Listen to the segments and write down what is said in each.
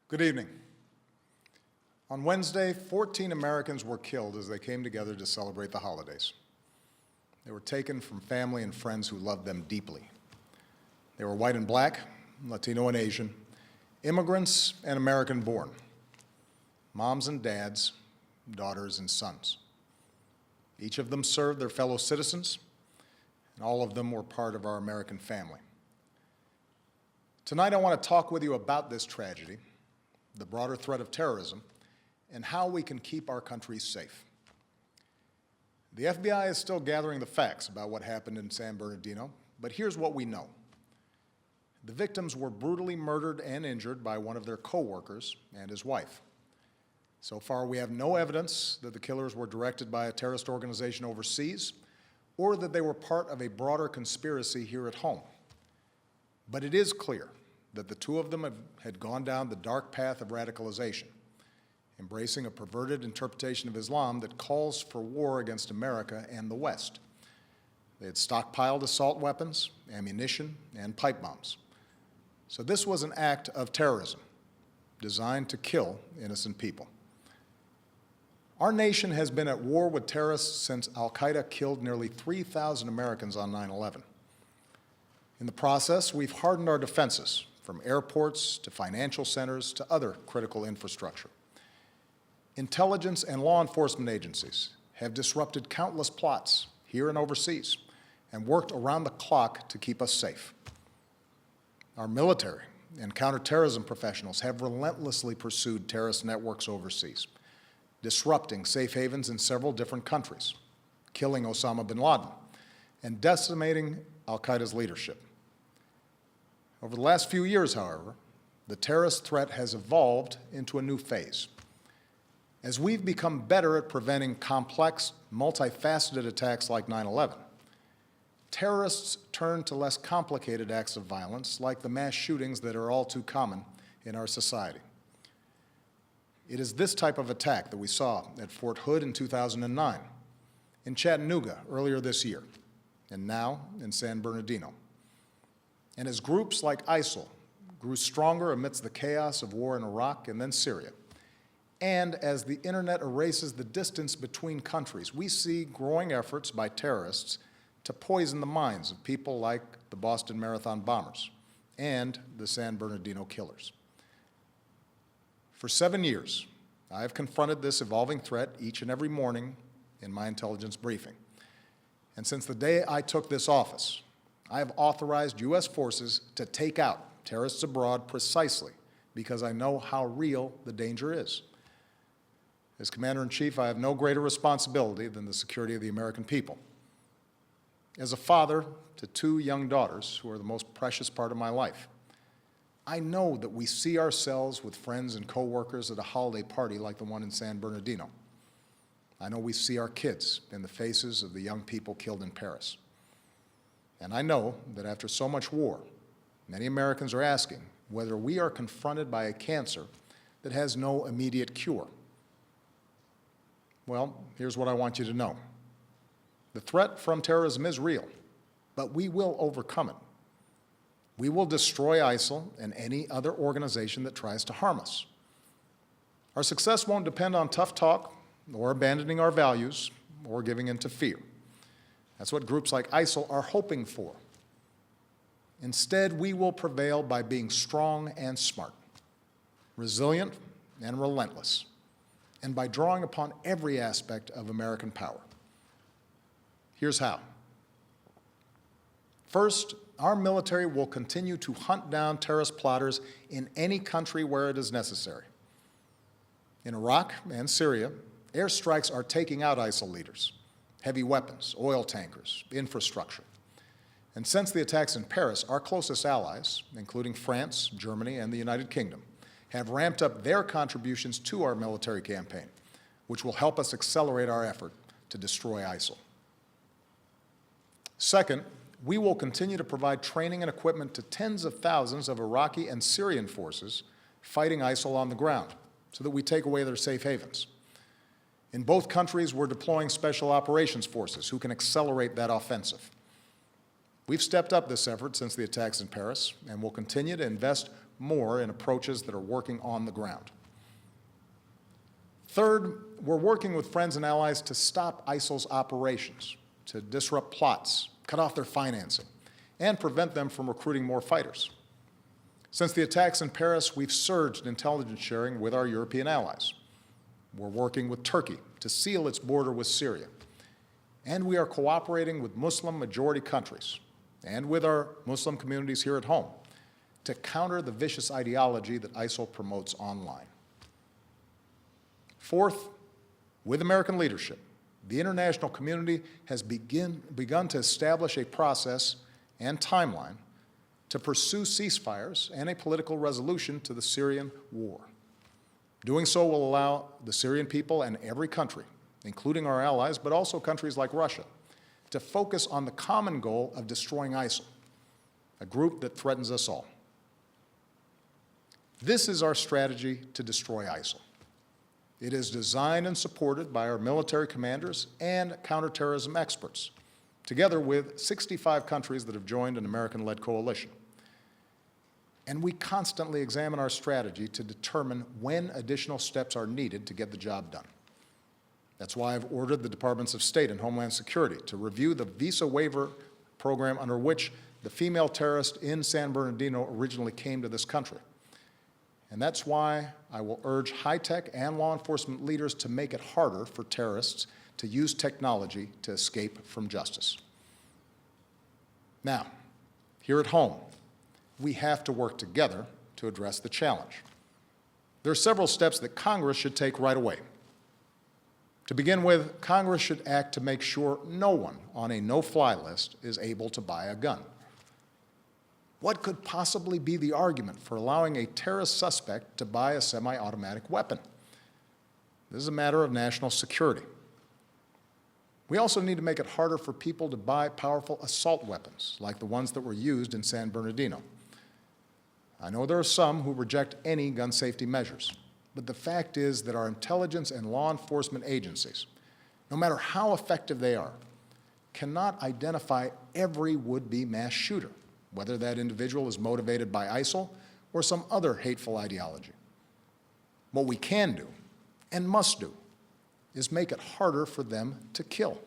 Good evening. On Wednesday, 14 Americans were killed as they came together to celebrate the holidays. They were taken from family and friends who loved them deeply. They were white and black, Latino and Asian, immigrants and American-born, moms and dads, daughters and sons. Each of them served their fellow citizens, and all of them were part of our American family. Tonight, I want to talk with you about this tragedy, the broader threat of terrorism, and how we can keep our country safe. The FBI is still gathering the facts about what happened in San Bernardino, but here's what we know. The victims were brutally murdered and injured by one of their co-workers and his wife. So far, we have no evidence that the killers were directed by a terrorist organization overseas or that they were part of a broader conspiracy here at home. But it is clear that the two of them had gone down the dark path of radicalization, embracing a perverted interpretation of Islam that calls for war against America and the West. They had stockpiled assault weapons, ammunition, and pipe bombs. So this was an act of terrorism designed to kill innocent people. Our nation has been at war with terrorists since al-Qaeda killed nearly 3,000 Americans on 9/11. In the process, we've hardened our defenses, from airports to financial centers to other critical infrastructure. Intelligence and law enforcement agencies have disrupted countless plots here and overseas and worked around the clock to keep us safe. Our military and counterterrorism professionals have relentlessly pursued terrorist networks overseas, disrupting safe havens in several different countries, killing Osama bin Laden, and decimating al-Qaeda's leadership. Over the last few years, however, the terrorist threat has evolved into a new phase. As we've become better at preventing complex, multifaceted attacks like 9/11, terrorists turn to less complicated acts of violence like the mass shootings that are all too common in our society. It is this type of attack that we saw at Fort Hood in 2009, in Chattanooga earlier this year, and now in San Bernardino. And as groups like ISIL grew stronger amidst the chaos of war in Iraq and then Syria, and as the internet erases the distance between countries, we see growing efforts by terrorists to poison the minds of people like the Boston Marathon bombers and the San Bernardino killers. For 7 years, I have confronted this evolving threat each and every morning in my intelligence briefing. And since the day I took this office, I have authorized U.S. forces to take out terrorists abroad precisely because I know how real the danger is. As Commander-in-Chief, I have no greater responsibility than the security of the American people. As a father to 2 young daughters who are the most precious part of my life, I know that we see ourselves with friends and coworkers at a holiday party like the one in San Bernardino. I know we see our kids in the faces of the young people killed in Paris. And I know that after so much war, many Americans are asking whether we are confronted by a cancer that has no immediate cure. Well, here's what I want you to know. The threat from terrorism is real, but we will overcome it. We will destroy ISIL and any other organization that tries to harm us. Our success won't depend on tough talk or abandoning our values or giving in to fear. That's what groups like ISIL are hoping for. Instead, we will prevail by being strong and smart, resilient and relentless, and by drawing upon every aspect of American power. Here's how. First, our military will continue to hunt down terrorist plotters in any country where it is necessary. In Iraq and Syria, airstrikes are taking out ISIL leaders, heavy weapons, oil tankers, infrastructure. And since the attacks in Paris, our closest allies, including France, Germany, and the United Kingdom, have ramped up their contributions to our military campaign, which will help us accelerate our effort to destroy ISIL. Second, we will continue to provide training and equipment to tens of thousands of Iraqi and Syrian forces fighting ISIL on the ground so that we take away their safe havens. In both countries, we're deploying special operations forces who can accelerate that offensive. We've stepped up this effort since the attacks in Paris and will continue to invest more in approaches that are working on the ground. Third, we're working with friends and allies to stop ISIL's operations, to disrupt plots, cut off their financing, and prevent them from recruiting more fighters. Since the attacks in Paris, we've surged intelligence sharing with our European allies. We're working with Turkey to seal its border with Syria. And we are cooperating with Muslim-majority countries and with our Muslim communities here at home to counter the vicious ideology that ISIL promotes online. Fourth, with American leadership, the international community has begun to establish a process and timeline to pursue ceasefires and a political resolution to the Syrian war. Doing so will allow the Syrian people and every country, including our allies, but also countries like Russia, to focus on the common goal of destroying ISIL, a group that threatens us all. This is our strategy to destroy ISIL. It is designed and supported by our military commanders and counterterrorism experts, together with 65 countries that have joined an American-led coalition. And we constantly examine our strategy to determine when additional steps are needed to get the job done. That's why I've ordered the Departments of State and Homeland Security to review the visa waiver program under which the female terrorist in San Bernardino originally came to this country. And that's why I will urge high-tech and law enforcement leaders to make it harder for terrorists to use technology to escape from justice. Now, here at home, we have to work together to address the challenge. There are several steps that Congress should take right away. To begin with, Congress should act to make sure no one on a no-fly list is able to buy a gun. What could possibly be the argument for allowing a terrorist suspect to buy a semi-automatic weapon? This is a matter of national security. We also need to make it harder for people to buy powerful assault weapons, like the ones that were used in San Bernardino. I know there are some who reject any gun safety measures, but the fact is that our intelligence and law enforcement agencies, no matter how effective they are, cannot identify every would-be mass shooter, whether that individual is motivated by ISIL or some other hateful ideology. What we can do, and must do, is make it harder for them to kill.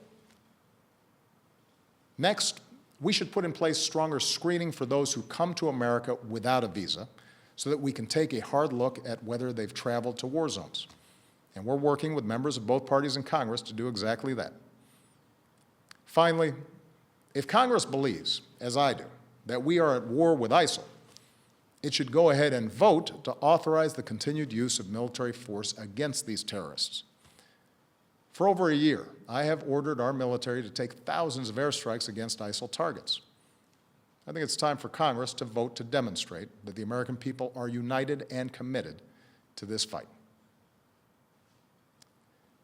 Next, we should put in place stronger screening for those who come to America without a visa so that we can take a hard look at whether they've traveled to war zones. And we're working with members of both parties in Congress to do exactly that. Finally, if Congress believes, as I do, that we are at war with ISIL, it should go ahead and vote to authorize the continued use of military force against these terrorists. For over a year, I have ordered our military to take thousands of airstrikes against ISIL targets. I think it's time for Congress to vote to demonstrate that the American people are united and committed to this fight.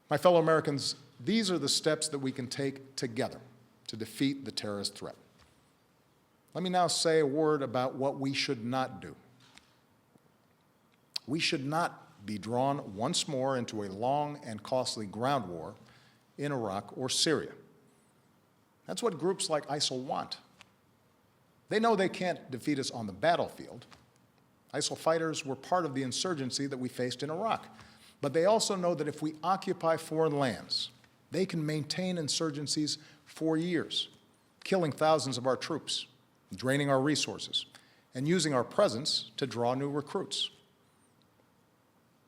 My fellow Americans, these are the steps that we can take together to defeat the terrorist threat. Let me now say a word about what we should not do. We should not be drawn once more into a long and costly ground war in Iraq or Syria. That's what groups like ISIL want. They know they can't defeat us on the battlefield. ISIL fighters were part of the insurgency that we faced in Iraq. But they also know that if we occupy foreign lands, they can maintain insurgencies for years, killing thousands of our troops, draining our resources, and using our presence to draw new recruits.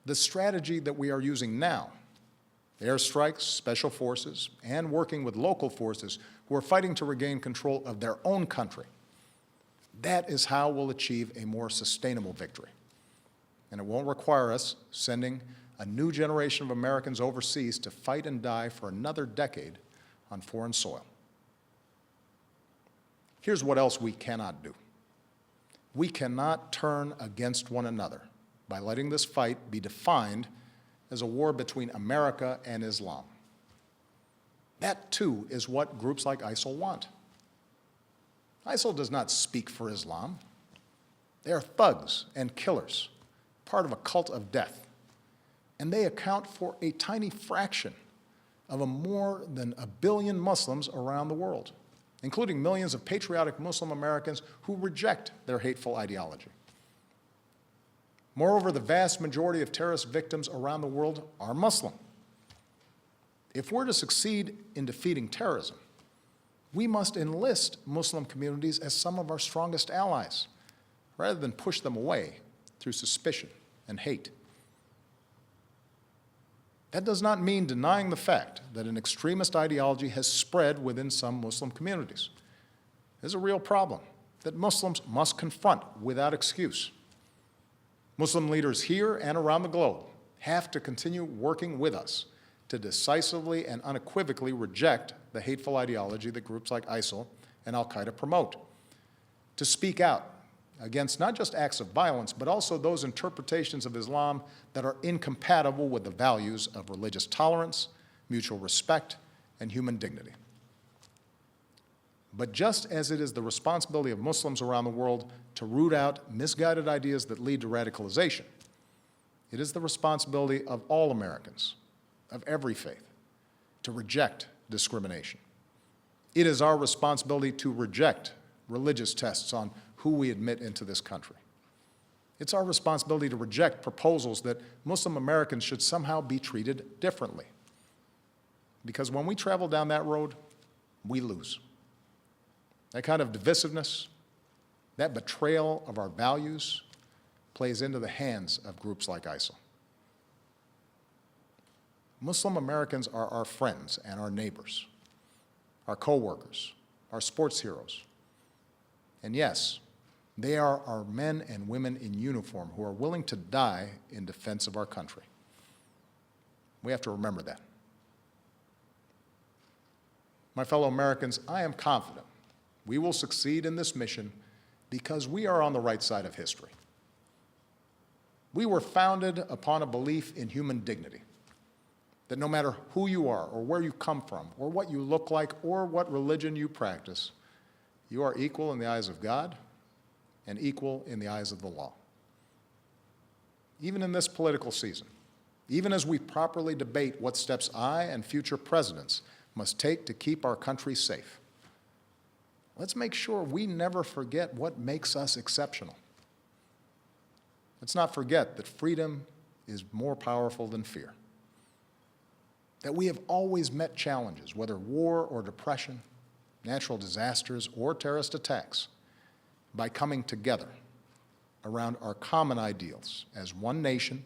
The strategy that we are using now, airstrikes, special forces, and working with local forces who are fighting to regain control of their own country, that is how we'll achieve a more sustainable victory. And it won't require us sending a new generation of Americans overseas to fight and die for another decade on foreign soil. Here's what else we cannot do. We cannot turn against one another by letting this fight be defined as a war between America and Islam. That, too, is what groups like ISIL want. ISIL does not speak for Islam. They are thugs and killers, part of a cult of death. And they account for a tiny fraction of more than 1 billion Muslims around the world. including millions of patriotic Muslim Americans who reject their hateful ideology. Moreover, the vast majority of terrorist victims around the world are Muslim. If we're to succeed in defeating terrorism, we must enlist Muslim communities as some of our strongest allies, rather than push them away through suspicion and hate. That does not mean denying the fact that an extremist ideology has spread within some Muslim communities. It is a real problem that Muslims must confront without excuse. Muslim leaders here and around the globe have to continue working with us to decisively and unequivocally reject the hateful ideology that groups like ISIL and al-Qaeda promote, to speak out against not just acts of violence, but also those interpretations of Islam that are incompatible with the values of religious tolerance, mutual respect, and human dignity. But just as it is the responsibility of Muslims around the world to root out misguided ideas that lead to radicalization, it is the responsibility of all Americans, of every faith, to reject discrimination. It is our responsibility to reject religious tests on who we admit into this country. It's our responsibility to reject proposals that Muslim Americans should somehow be treated differently. Because when we travel down that road, we lose. That kind of divisiveness, that betrayal of our values, plays into the hands of groups like ISIL. Muslim Americans are our friends and our neighbors, our co-workers, our sports heroes. And yes, they are our men and women in uniform who are willing to die in defense of our country. We have to remember that. My fellow Americans, I am confident we will succeed in this mission because we are on the right side of history. We were founded upon a belief in human dignity, that no matter who you are or where you come from or what you look like or what religion you practice, you are equal in the eyes of God and equal in the eyes of the law. Even in this political season, even as we properly debate what steps I and future presidents must take to keep our country safe, let's make sure we never forget what makes us exceptional. Let's not forget that freedom is more powerful than fear, that we have always met challenges, whether war or depression, natural disasters or terrorist attacks, by coming together around our common ideals as one nation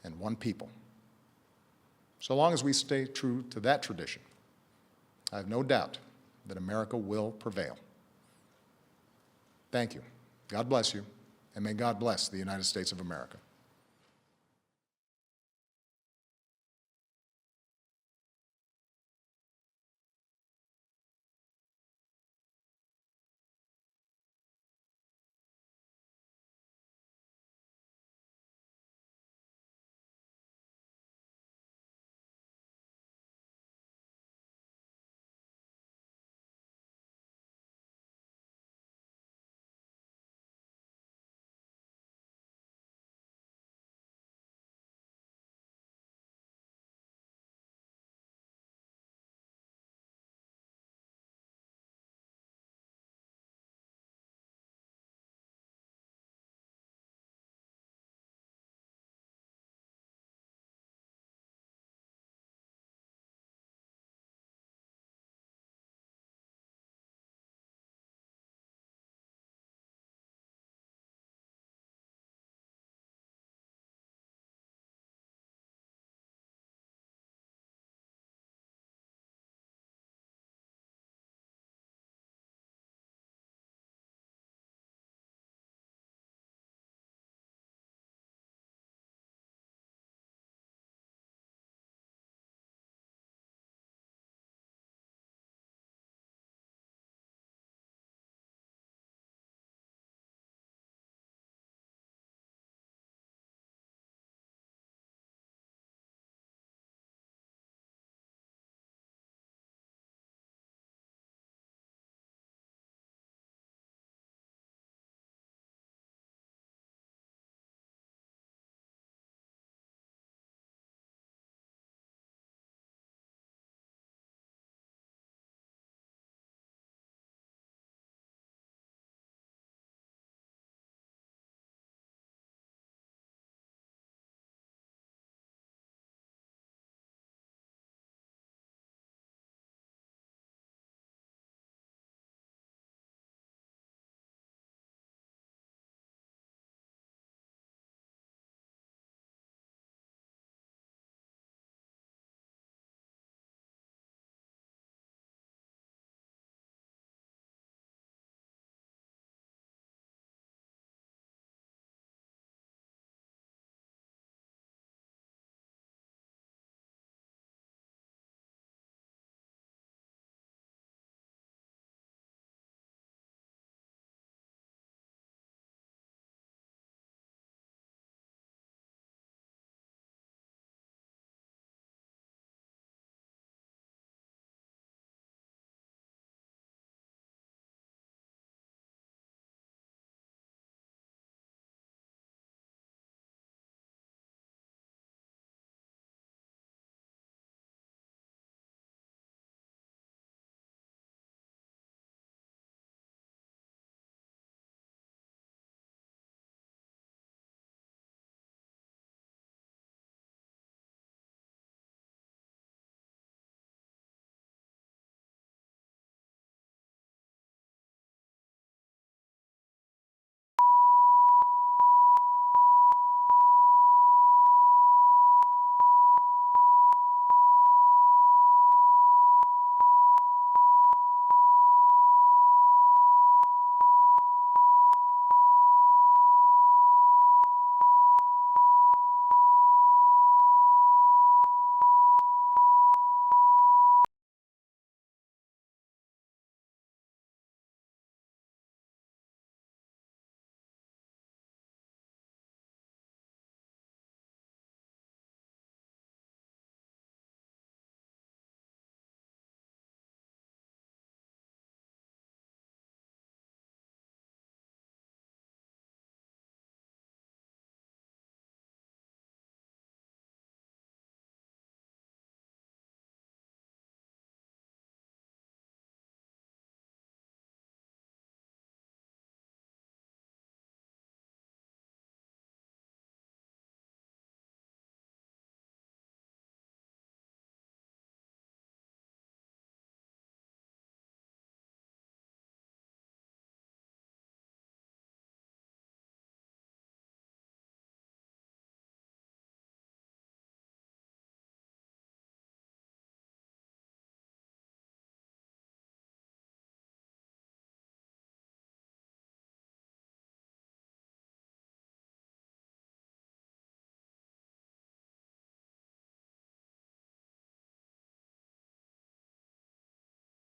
and one people. So long as we stay true to that tradition, I have no doubt that America will prevail. Thank you. God bless you, and may God bless the United States of America.